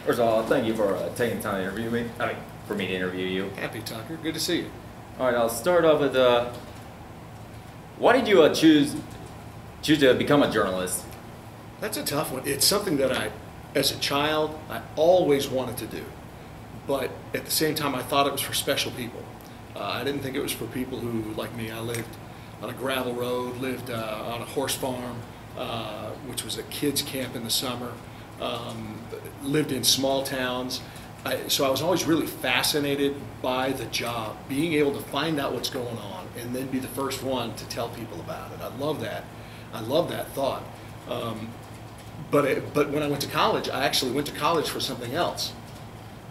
First of all, thank you for taking the time to interview me. For me to interview you. Happy, Tucker. Good to see you. All right, I'll start off with why did you choose to become a journalist? That's a tough one. It's something that as a child, I always wanted to do. But at the same time, I thought it was for special people. I didn't think it was for people who, like me, I lived on a gravel road, lived on a horse farm, which was a kids' camp in the summer, lived in small towns. So I was always really fascinated by the job, being able to find out what's going on and then be the first one to tell people about it. I love that. I love that thought. But when I went to college, I actually went to college for something else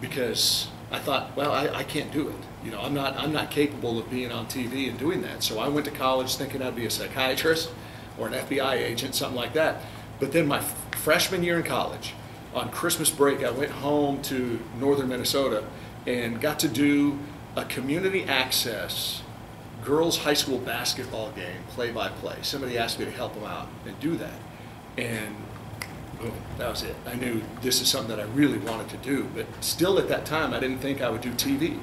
because I thought, well, I can't do it. You know, I'm not capable of being on TV and doing that. So I went to college thinking I'd be a psychiatrist or an FBI agent, something like that. But then my freshman year in college, on Christmas break, I went home to northern Minnesota and got to do a community access girls high school basketball game, play-by-play. Somebody asked me to help them out and do that. And boom, that was it. I knew this is something that I really wanted to do, but still at that time, I didn't think I would do TV.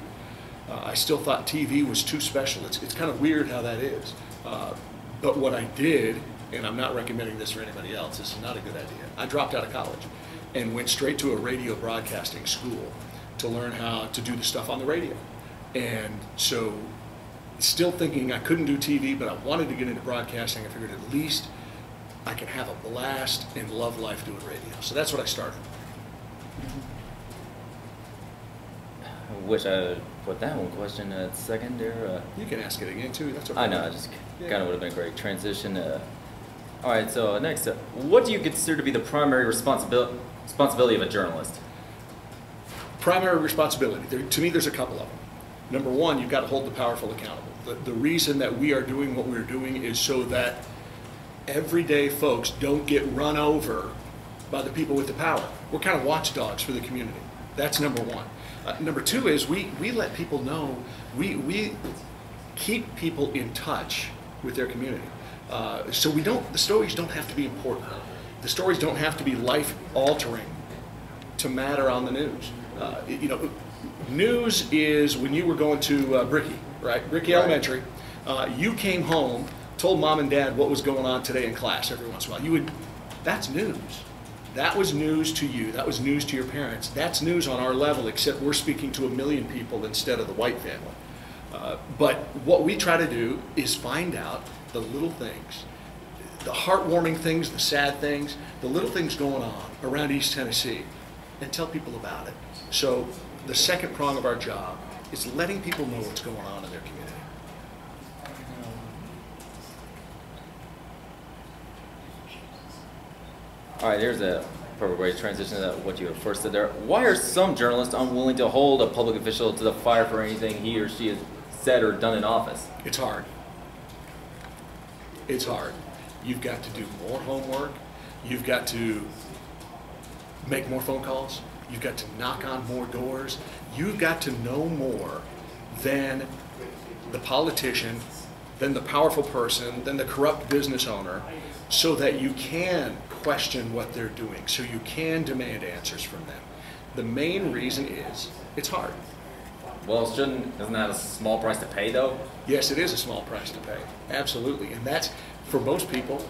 I still thought TV was too special. It's kind of weird how that is. But what I did, and I'm not recommending this for anybody else, this is not a good idea. I dropped out of college and went straight to a radio broadcasting school to learn how to do the stuff on the radio. And so, still thinking I couldn't do TV, but I wanted to get into broadcasting. I figured at least I can have a blast and love life doing radio. So that's what I started. I wish I would put that one question at second there. You can ask it again too. That's okay. I know, I just kind of would have been a great transition. All right, so next, what do you consider to be the primary responsibility of a journalist? Primary responsibility. To me, there's a couple of them. Number one, you've got to hold the powerful accountable. The reason that we are doing what we're doing is so that everyday folks don't get run over by the people with the power. We're kind of watchdogs for the community. That's number one. Number two is we let people know, we keep people in touch with their community. So the stories don't have to be important. The stories don't have to be life-altering to matter on the news. News is when you were going to Bricky, right? Bricky Elementary. You came home, told mom and dad what was going on today in class every once in a while. That's news. That was news to you. That was news to your parents. That's news on our level, except we're speaking to 1 million people instead of the white family. But what we try to do is find out the little things, the heartwarming things, the sad things, the little things going on around East Tennessee, and tell people about it. So the second prong of our job is letting people know what's going on in their community. All right, here's a perfect way to transition to what you first said there. Why are some journalists unwilling to hold a public official to the fire for anything he or she has said or done in office? It's hard. It's hard. You've got to do more homework. You've got to make more phone calls. You've got to knock on more doors. You've got to know more than the politician, than the powerful person, than the corrupt business owner, so that you can question what they're doing, so you can demand answers from them. The main reason is it's hard. Well, isn't that a small price to pay, though? Yes, it is a small price to pay. Absolutely. And that's, for most people,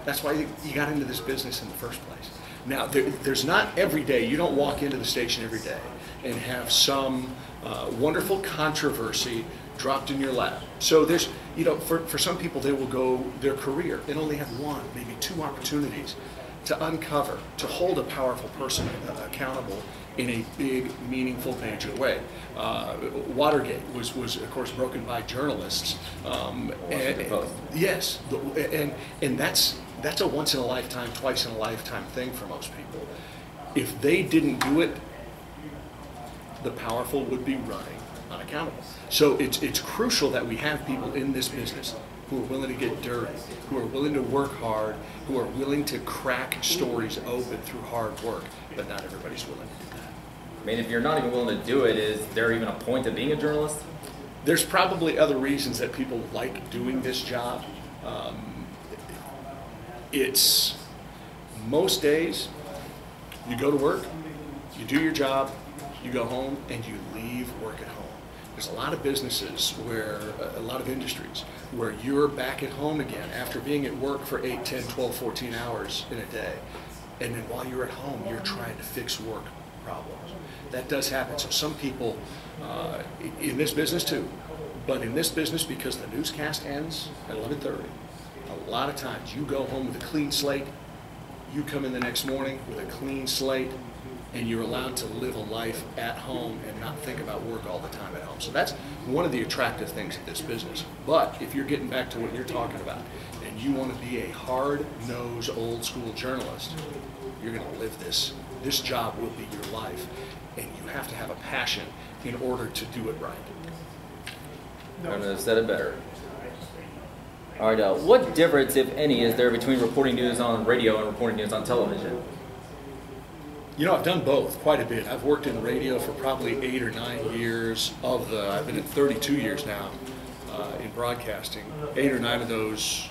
that's why you got into this business in the first place. Now, there's not every day, you don't walk into the station every day and have some wonderful controversy dropped in your lap. So there's, for some people, they will go their career and only have one, maybe two opportunities to uncover, to hold a powerful person accountable in a big, meaningful, major way. Watergate was of course broken by journalists. Yes, and that's a once in a lifetime, twice in a lifetime thing for most people. If they didn't do it, the powerful would be running unaccountable. So it's crucial that we have people in this business who are willing to get dirty, who are willing to work hard, who are willing to crack stories open through hard work, but not everybody's willing to do that. I mean, if you're not even willing to do it, is there even a point to being a journalist? There's probably other reasons that people like doing this job. It's most days you go to work, You do your job, you go home, and you leave work at home. There's a lot of businesses where, a lot of industries, where you're back at home again after being at work for 8, 10, 12, 14 hours in a day. And then while you're at home, you're trying to fix work problems. That does happen. So some people, in this business too, but in this business, because the newscast ends at 11:30, a lot of times you go home with a clean slate, you come in the next morning with a clean slate, and you're allowed to live a life at home and not think about work all the time at home. So that's one of the attractive things of this business. But if you're getting back to what you're talking about, and you want to be a hard-nosed, old-school journalist, you're going to live this. This job will be your life, and you have to have a passion in order to do it right. Couldn't have said it better. All right, what difference, if any, is there between reporting news on radio and reporting news on television? You know, I've done both quite a bit. I've worked in radio for probably 8 or 9 years I've been in 32 years now in broadcasting. 8 or 9 of those,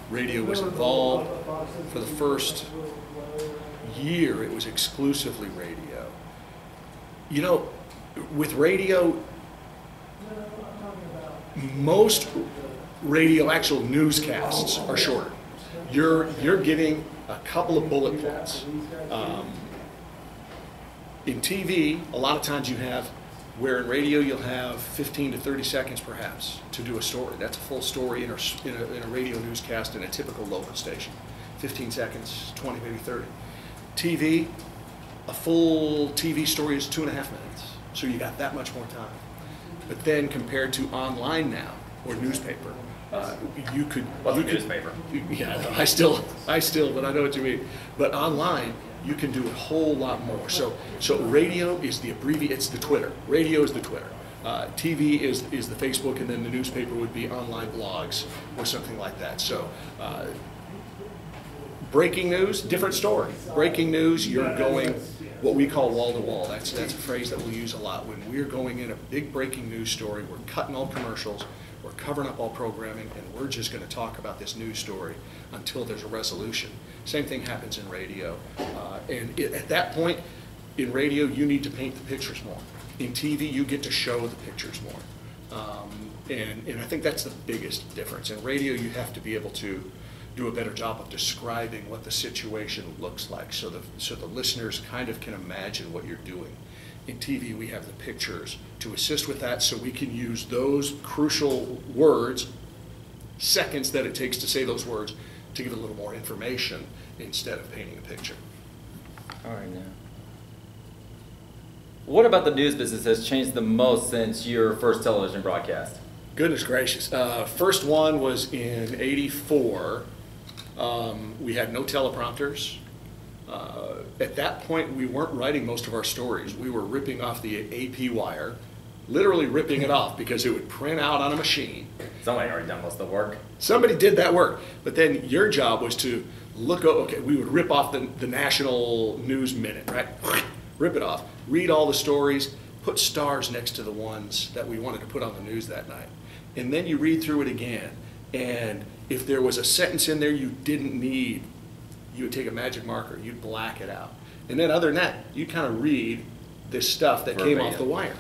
radio was involved. For the first year, it was exclusively radio. You know, with radio, most radio actual newscasts are shorter. You're getting a couple of bullet points. In TV, a lot of times you have, where in radio you'll have 15 to 30 seconds perhaps to do a story. That's a full story in a radio newscast in a typical local station. 15 seconds, 20, maybe 30. TV, a full TV story is 2.5 minutes. So you got that much more time. But then compared to online now, or newspaper, you could... newspaper? Yeah, I still, but I know what you mean. But online, you can do a whole lot more. So radio is it's the Twitter. Radio is the Twitter. TV is the Facebook, and then the newspaper would be online blogs or something like that. So breaking news, different story. Breaking news, you're going what we call wall to wall. That's a phrase that we'll use a lot. When we're going in a big breaking news story, we're cutting all commercials, we're covering up all programming, and we're just going to talk about this news story until there's a resolution. Same thing happens in radio. At that point, in radio, you need to paint the pictures more. In TV, you get to show the pictures more. And I think that's the biggest difference. In radio, you have to be able to do a better job of describing what the situation looks like so the listeners kind of can imagine what you're doing. In TV, we have the pictures to assist with that, so we can use those crucial words, seconds that it takes to say those words, to give a little more information instead of painting a picture. All right, now. What about the news business has changed the most since your first television broadcast? Goodness gracious. First one was in '84. We had no teleprompters. At that point, we weren't writing most of our stories. We were ripping off the AP wire, literally ripping it off because it would print out on a machine. Somebody already done most of the work. Somebody did that work. But then your job was to look, okay, we would rip off the National News Minute, right? Rip it off, read all the stories, put stars next to the ones that we wanted to put on the news that night. And then you read through it again. And if there was a sentence in there you didn't need, you would take a magic marker, you'd black it out. And then other than that, you'd kind of read this stuff that came off the wire.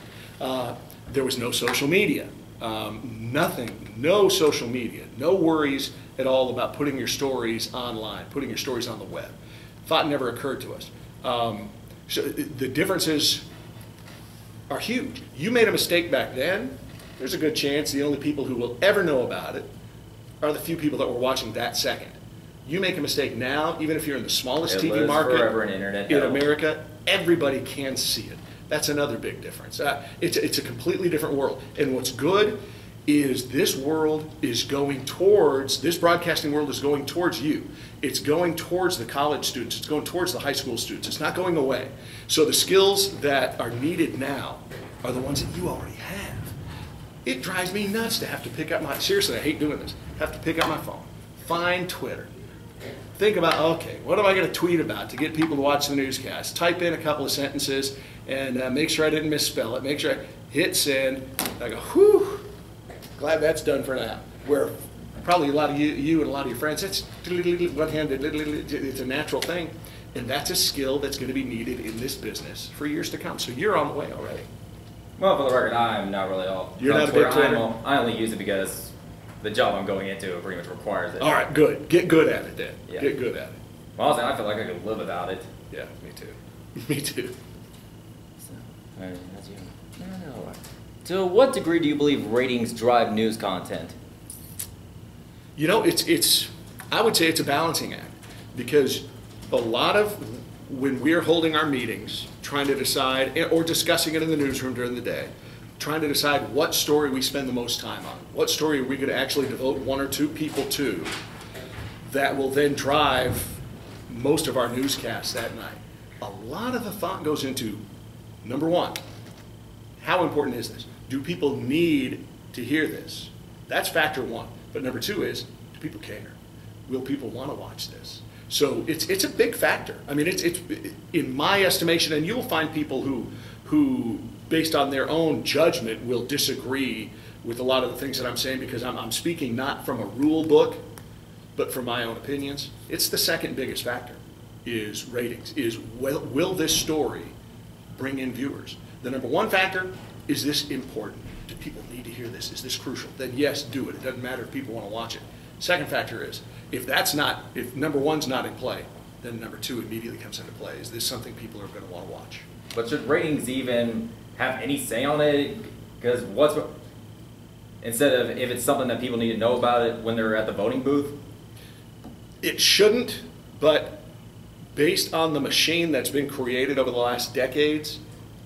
There was no social media, nothing, no social media, no worries at all about putting your stories online, putting your stories on the web. Thought never occurred to us. So the differences are huge. You made a mistake back then, there's a good chance the only people who will ever know about it are the few people that were watching that second. You make a mistake now, even if you're in the smallest TV market in America, everybody can see it. That's another big difference. It's a completely different world. And what's good is this world is going towards, this broadcasting world is going towards you. It's going towards the college students. It's going towards the high school students. It's not going away. So the skills that are needed now are the ones that you already have. It drives me nuts to have to pick up my, seriously, I hate doing this, have to pick up my phone, find Twitter, think about, okay, what am I going to tweet about to get people to watch the newscast? Type in a couple of sentences and make sure I didn't misspell it, make sure I hit send. I go, whew, glad that's done for now. Where probably a lot of you and a lot of your friends, it's one-handed, it's a natural thing. And that's a skill that's going to be needed in this business for years to come. So you're on the way already. Well, for the record, I'm not really all. You're not a big Twitter? I only use it because the job I'm going into pretty much requires it. All right, good. Get good at it then. Yeah. Get good at it. Well, honestly, I feel like I could live without it. Yeah, me too. Me too. So, all right, that's you. No. To what degree do you believe ratings drive news content? You know, I would say it's a balancing act, because a lot of when we're holding our meetings, trying to decide, or discussing it in the newsroom during the day, trying to decide what story we spend the most time on, what story are we going to actually devote one or two people to, that will then drive most of our newscasts that night. A lot of the thought goes into, number one, how important is this? Do people need to hear this? That's factor one. But number two is, do people care? Will people want to watch this? So it's a big factor. I mean, it's in my estimation, and you'll find people who based on their own judgment will disagree with a lot of the things that I'm saying, because I'm speaking not from a rule book, but from my own opinions. It's the second biggest factor, is ratings, is will this story bring in viewers? The number one factor, is this important? Do people need to hear this? Is this crucial? Then yes, do it. It doesn't matter if people want to watch it. Second factor is, if number one's not in play, then number two immediately comes into play. Is this something people are going to want to watch? But should ratings even have any say on it? Because instead of if it's something that people need to know about it when they're at the voting booth? It shouldn't, but based on the machine that's been created over the last decades,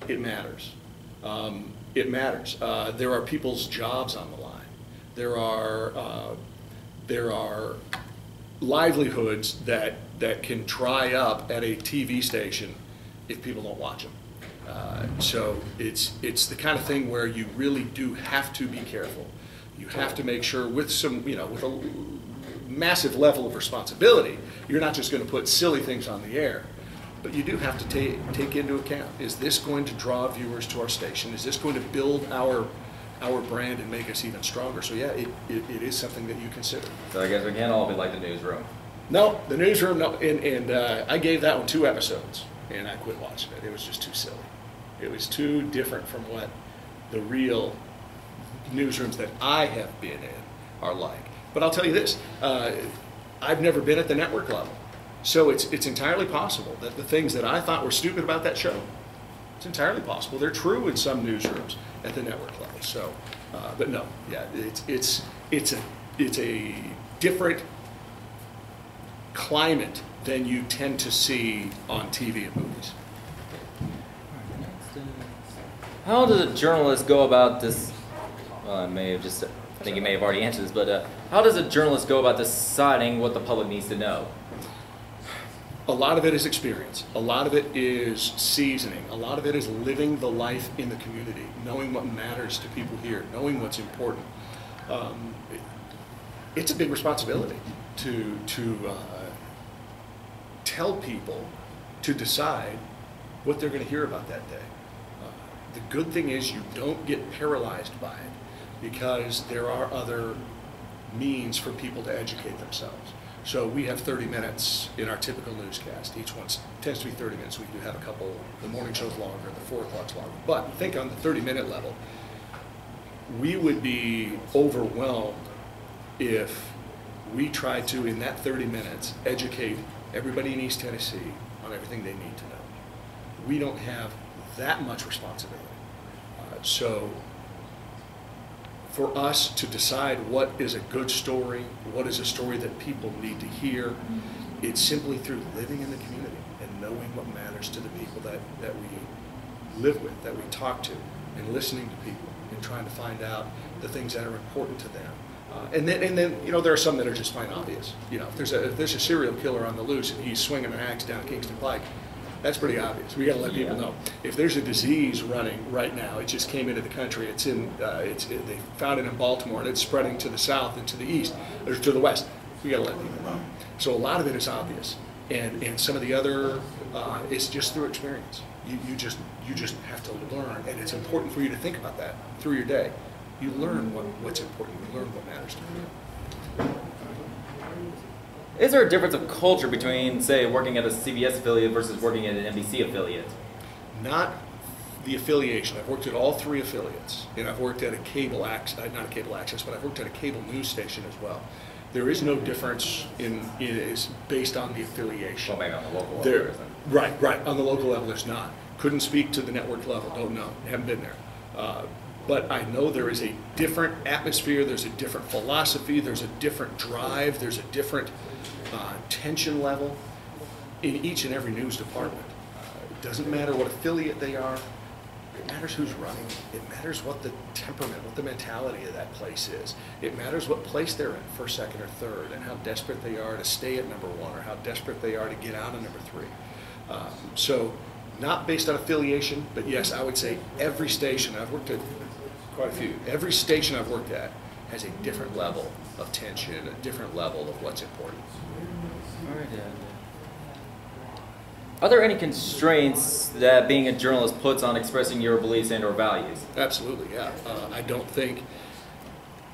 it matters. It matters. There are people's jobs on the line. There are livelihoods that can dry up at a TV station if people don't watch them. So it's the kind of thing where you really do have to be careful. You have to make sure with with a massive level of responsibility, you're not just going to put silly things on the air. But you do have to take into account, is this going to draw viewers to our station? Is this going to build our brand and make us even stronger? So yeah, it is something that you consider. So I guess we can't all be like the newsroom. No, the newsroom, no. And I gave that one 2 episodes, and I quit watching it. It was just too silly. It was too different from what the real newsrooms that I have been in are like. But I'll tell you this, I've never been at the network level. So it's entirely possible that the things that I thought were stupid about that show, it's entirely possible they're true in some newsrooms at the network level. So, but no, yeah, it's a different climate than you tend to see on TV and movies. How does a journalist go about this? Well, I think you may have already answered this, but how does a journalist go about deciding what the public needs to know? A lot of it is experience. A lot of it is seasoning. A lot of it is living the life in the community, knowing what matters to people here, knowing what's important. It's a big responsibility to tell people to decide what they're going to hear about that day. The good thing is you don't get paralyzed by it, because there are other means for people to educate themselves. So we have 30 minutes in our typical newscast. Each one tends to be 30 minutes. We do have a couple, the morning show's longer, the 4 o'clock's longer. But think on the 30-minute level, we would be overwhelmed if we tried to, in that 30 minutes, educate everybody in East Tennessee on everything they need to know. We don't have that much responsibility. So for us to decide what is a good story, what is a story that people need to hear, it's simply through living in the community and knowing what matters to the people that we live with, that we talk to, and listening to people and trying to find out the things that are important to them. And then there are some that are just plain obvious. If there's a serial killer on the loose and he's swinging an axe down Kingston Pike, that's pretty obvious. We got to let people know. If there's a disease running right now, it just came into the country. They found it in Baltimore, and it's spreading to the south and to the east, or to the west. We got to let people know. So a lot of it is obvious, and some of the other is just through experience. You just have to learn, and it's important for you to think about that through your day. You learn what's important. You learn what matters to you. Is there a difference of culture between, say, working at a CBS affiliate versus working at an NBC affiliate? Not the affiliation. I've worked at all three affiliates, and I've worked at a cable access, not a cable access, but I've worked at a cable news station as well. There is no difference in it is based on the affiliation. Well, maybe on the local level There, there isn't. right. On the local level, there's not. Couldn't speak to the network level. Don't know. Haven't been there. But I know there is a different atmosphere. There's a different philosophy. There's a different drive. There's a different tension level in each and every news department. It doesn't matter what affiliate they are. It matters who's running. It matters what the temperament, what the mentality of that place is. It matters what place they're in, first, second, or third, and how desperate they are to stay at number one, or how desperate they are to get out of number three. So, not based on affiliation, but yes, I would say every station, I've worked at quite a few, every station I've worked at has a different level of tension, a different level of what's important. All right, are there any constraints that being a journalist puts on expressing your beliefs and or values? Absolutely, yeah. I don't think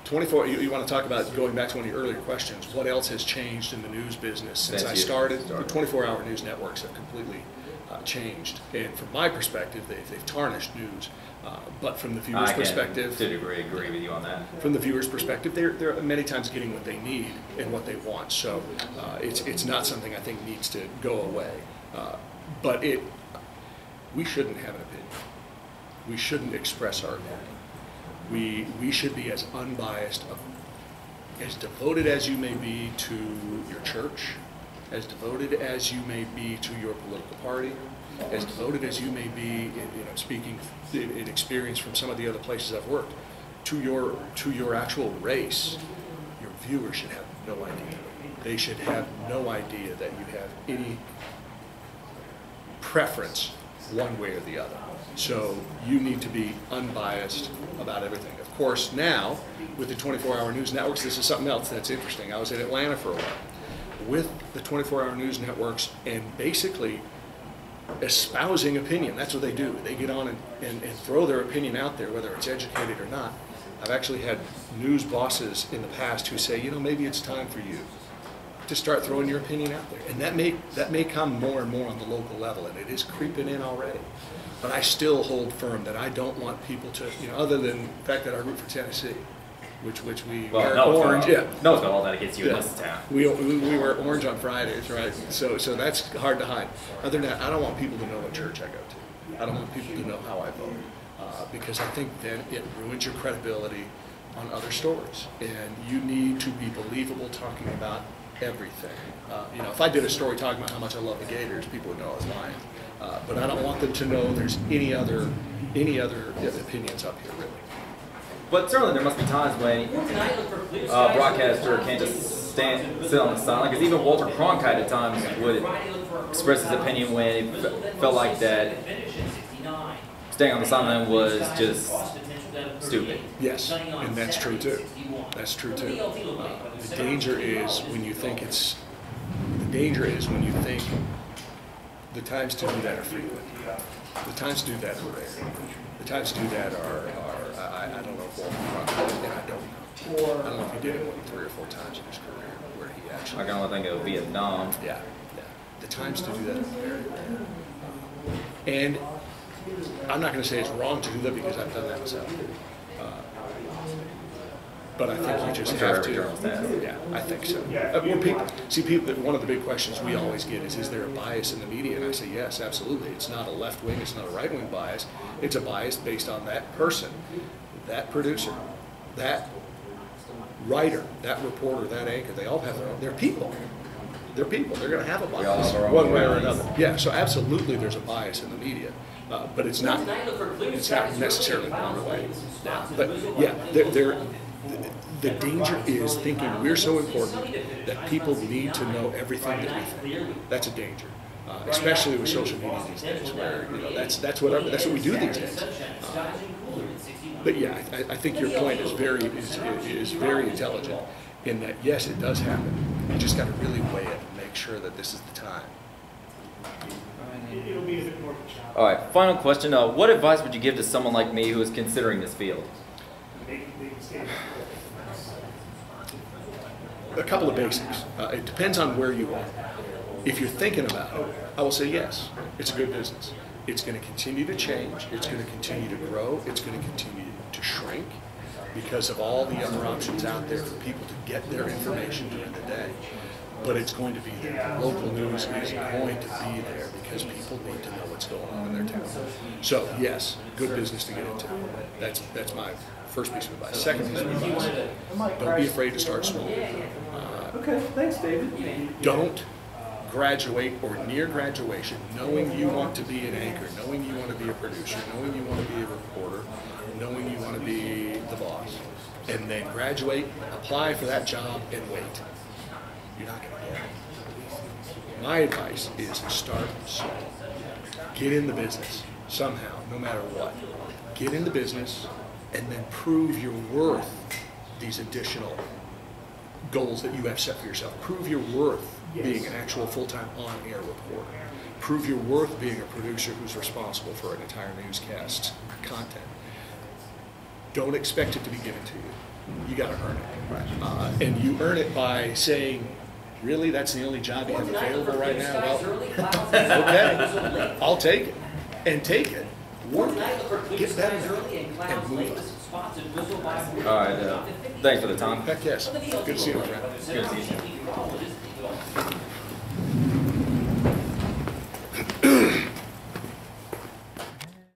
24, you want to talk about, going back to one of your earlier questions, what else has changed in the news business since I started? The 24-hour news networks have completely changed. And from my perspective, they've tarnished news. But from the viewer's perspective, to a degree agree with you on that. From the viewer's perspective, they're many times getting what they need and what they want. So it's not something I think needs to go away. But we shouldn't have an opinion. We shouldn't express our opinion. We should be as unbiased, as devoted as you may be to your church, as devoted as you may be to your political party, as devoted as you may be, speaking in experience from some of the other places I've worked, to your actual race. Your viewers should have no idea. They should have no idea that you have any preference one way or the other. So you need to be unbiased about everything. Of course, now with the 24-hour news networks, this is something else that's interesting. I was in Atlanta for a while with the 24-hour news networks, and basically espousing opinion. That's what they do. They get on and throw their opinion out there, whether it's educated or not. I've actually had news bosses in the past who say, maybe it's time for you to start throwing your opinion out there. And that may come more and more on the local level, and it is creeping in already. But I still hold firm that I don't want people to, other than the fact that I root for Tennessee, which we wear orange. No, it's got all that against you in this town. We wear orange on Fridays, right? So that's hard to hide. Other than that, I don't want people to know what church I go to. I don't want people to know how I vote, because I think then it ruins your credibility on other stories. And you need to be believable talking about everything. If I did a story talking about how much I love the Gators, people would know I was lying. But I don't want them to know there's any other opinions up here, really. But certainly there must be times when a broadcaster can't just sit on the sideline, because even Walter Cronkite at times would express his opinion when it felt like that staying on the sideline was just stupid. Yes, and that's true too. That's true too. The danger is when you think the times to do that are frequent. The times to do that are rare. The times to do that are I don't know if Walter Cronkite, and I don't know if he did it more than 3 or 4 times in his career where he actually. I can only think of Vietnam. Yeah. The times to do that are very rare. And I'm not going to say it's wrong to do that because I've done that myself. But I think you just have to. Yeah, I think so. One of the big questions we always get is there a bias in the media? And I say, yes, absolutely. It's not a left wing, it's not a right wing bias. It's a bias based on that person, that producer, that writer, that reporter, that anchor. They all have they're people. They're people. They're going to have a bias one way or another. Yeah, so absolutely there's a bias in the media. But it's not necessarily one way. But yeah, the danger is thinking we're so important that people need to know everything that we think. That's a danger, especially with social media these days, where that's what we do these days. But yeah, I think your point is very intelligent in that yes, it does happen. You just got to really weigh it and make sure that this is the time. All right, final question. What advice would you give to someone like me who is considering this field? A couple of basics. It depends on where you are. If you're thinking about it, I will say yes, it's a good business. It's going to continue to change. It's going to continue to grow. It's going to continue to shrink because of all the other options out there for people to get their information during the day. But it's going to be there. Local news is going to be there because people need to know what's going on in their town. So yes, good business to get into. That's my first piece of advice. Second piece of advice, don't be afraid to start small. Okay, thanks, David. Don't graduate or near graduation knowing you want to be an anchor, knowing you want to be a producer, knowing you want to be a reporter, knowing you want to be the boss, and then graduate, apply for that job, and wait. You're not going to get it. My advice is start small. Get in the business somehow, no matter what. Get in the business and then prove your worth these additional goals that you have set for yourself. Prove your worth being an actual full-time on-air reporter. Prove your worth being a producer who's responsible for an entire newscast content. Don't expect it to be given to you. You got to earn it. And you earn it by saying, really, that's the only job you have available right now? Well, okay, I'll take it. And take it. Work it. Get better and move on. All right. Thanks for the time. Heck yes. Good to see you, my friend. Good to see you.